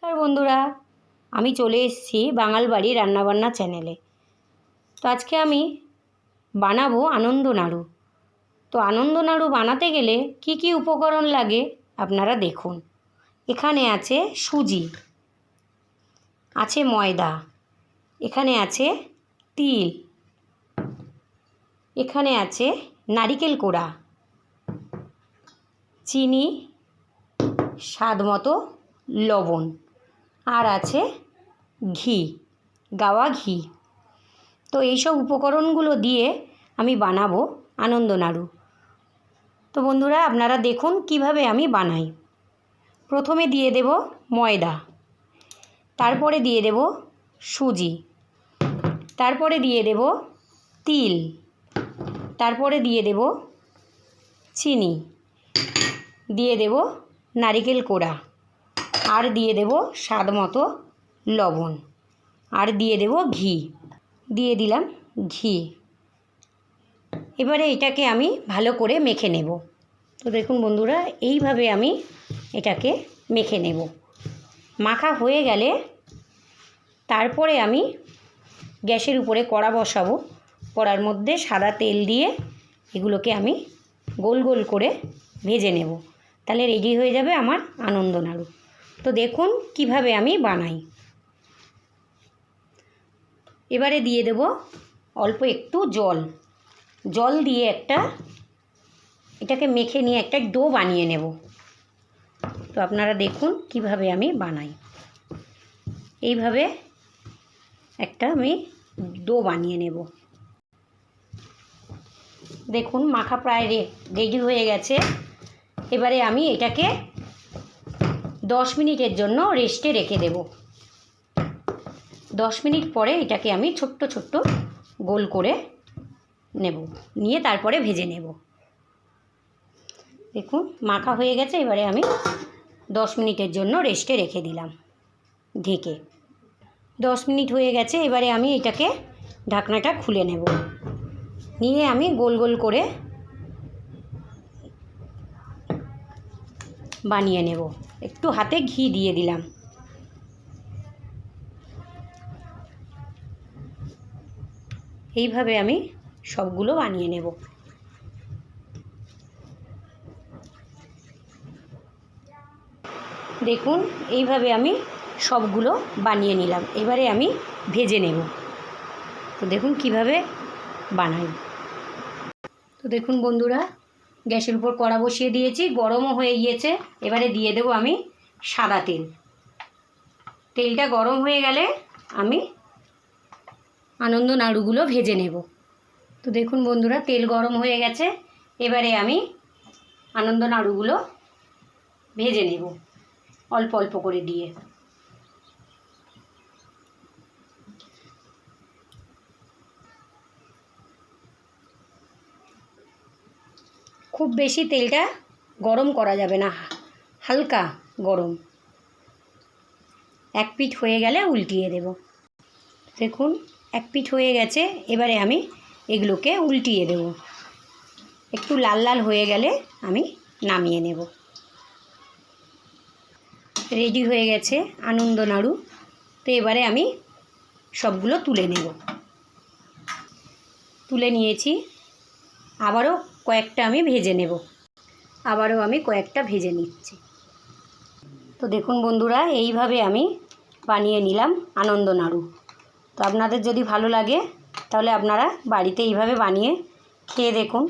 নমস্কার বন্ধুরা, আমি চলে এসেছি বাঙাল বাড়ি রান্নাবান্না চ্যানেলে। তো আজকে আমি বানাবো আনন্দ নাড়ু। তো আনন্দ নাড়ু বানাতে গেলে কি কি উপকরণ লাগে আপনারা দেখুন। এখানে আছে সুজি, আছে ময়দা, এখানে আছে তিল, এখানে আছে নারিকেল কোড়া, চিনি, স্বাদ মতো লবণ, আর আছে ঘি, গাওয়া ঘি। তো এইসব উপকরণগুলো দিয়ে আমি বানাবো আনন্দ নাড়ু। তো বন্ধুরা আপনারা দেখুন কিভাবে আমি বানাই। প্রথমে দিয়ে দেব ময়দা, তারপরে দিয়ে দেব সুজি, তারপরে দিয়ে দেব তিল, তারপরে দিয়ে দেব চিনি, দিয়ে দেব নারিকেল কোড়া, আর দিয়ে দেব স্বাদ মতো লবণ, আর দিয়ে দেব ঘি, দিয়ে দিলাম ঘি। এবারে এটাকে আমি ভালো করে মেখে নেব। তো দেখুন বন্ধুরা, এইভাবে আমি এটাকে মেখে নেব। মাখা হয়ে গেলে তারপরে আমি গ্যাসের উপরে কড়া বসাবো। কড়ার মধ্যে সাদা তেল দিয়ে এগুলোকে আমি গোল গোল করে ভেজে নেব। তাহলে রেডি হয়ে যাবে আমার আনন্দ নাড়ু। তো দেখুন কিভাবে আমি বানাই। এবারে দিয়ে দেব অল্প একটু জল। জল দিয়ে এটাকে মেখে নিয়ে একটা ডো বানিয়ে নেব। তো আপনারা দেখুন কিভাবে আমি বানাই। এইভাবে আমি ডো বানিয়ে নেব। দেখুন মাখা প্রায় রেডি হয়ে গেছে। এবারে আমি এটাকে 10 মিনিটের জন্য রেস্টে রেখে দেব। 10 মিনিট পরে এটাকে আমি ছোট্ট ছোট্ট গোল করে নেব, নিয়ে তারপরে ভেজে নেব। দেখুন মাখা হয়ে গেছে। এবারে আমি 10 মিনিটের জন্য রেস্টে রেখে দিলাম ঢেকে। 10 মিনিট হয়ে গেছে। এবারে আমি এটাকে ঢাকনাটা খুলে নেব, নিয়ে আমি গোল গোল করে বানিয়ে নেব। একটু হাতে ঘি দিয়ে দিলাম। এইভাবে আমি সবগুলো বানিয়ে নেব। দেখুন এইভাবে আমি সবগুলো বানিয়ে নিলাম। এবারে আমি ভেজে নেব। তো দেখুন কিভাবে বানাই। তো দেখুন বন্ধুরা, গ্যাসের উপর কড়া বসিয়ে দিয়েছি, গরমও হয়ে গিয়েছে। এবারে দিয়ে দেব আমি সাদা তেল। তেলটা গরম হয়ে গেলে আমি আনন্দ নাড়ুগুলো ভেজে নেব। তো দেখুন বন্ধুরা, তেল গরম হয়ে গেছে। এবারে আমি আনন্দ নাড়ুগুলো ভেজে নেব অল্প অল্প করে দিয়ে। খুব বেশি তেলটা গরম করা যাবে না, হালকা গরম। এক পিঠ হয়ে গেলে উল্টিয়ে দেব। দেখুন এক পিঠ হয়ে গেছে। এবারে আমি এগুলোকে উল্টিয়ে দেব। একটু লাল লাল হয়ে গেলে আমি নামিয়ে নেব। রেডি হয়ে গেছে আনন্দ নাড়ু। তো এবারে আমি সবগুলো তুলে নেব। তুলে নিয়েছি। আবারও কয়েকটা আমি ভেজে নেব। আবারও আমি কয়েকটা ভেজে নিচ্ছি। তো দেখুন বন্ধুরা, এইভাবে আমি বানিয়ে নিলাম আনন্দ নাড়ু। তো আপনাদের যদি ভালো লাগে তাহলে আপনারা বাড়িতে এইভাবে বানিয়ে খেয়ে দেখুন,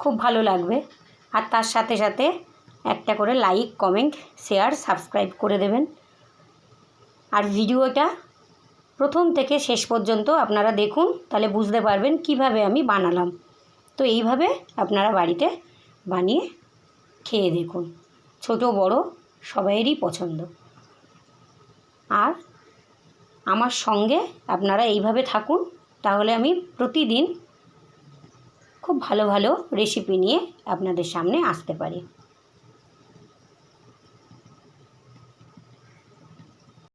খুব ভালো লাগবে। আর তার সাথে সাথে একটা করে লাইক, কমেন্ট, শেয়ার, সাবস্ক্রাইব করে দেবেন। আর ভিডিওটা প্রথম থেকে শেষ পর্যন্ত আপনারা দেখুন, তাহলে বুঝতে পারবেন কিভাবে আমি বানালাম। তো এইভাবে আপনারা বাড়িতে বানিয়ে খেয়ে দেখুন, ছোট বড় সবাইয়েরই পছন্দ। আর আমার সঙ্গে আপনারা এইভাবে থাকুন, তাহলে আমি প্রতিদিন খুব ভালো ভালো রেসিপি নিয়ে আপনাদের সামনে আসতে পারি।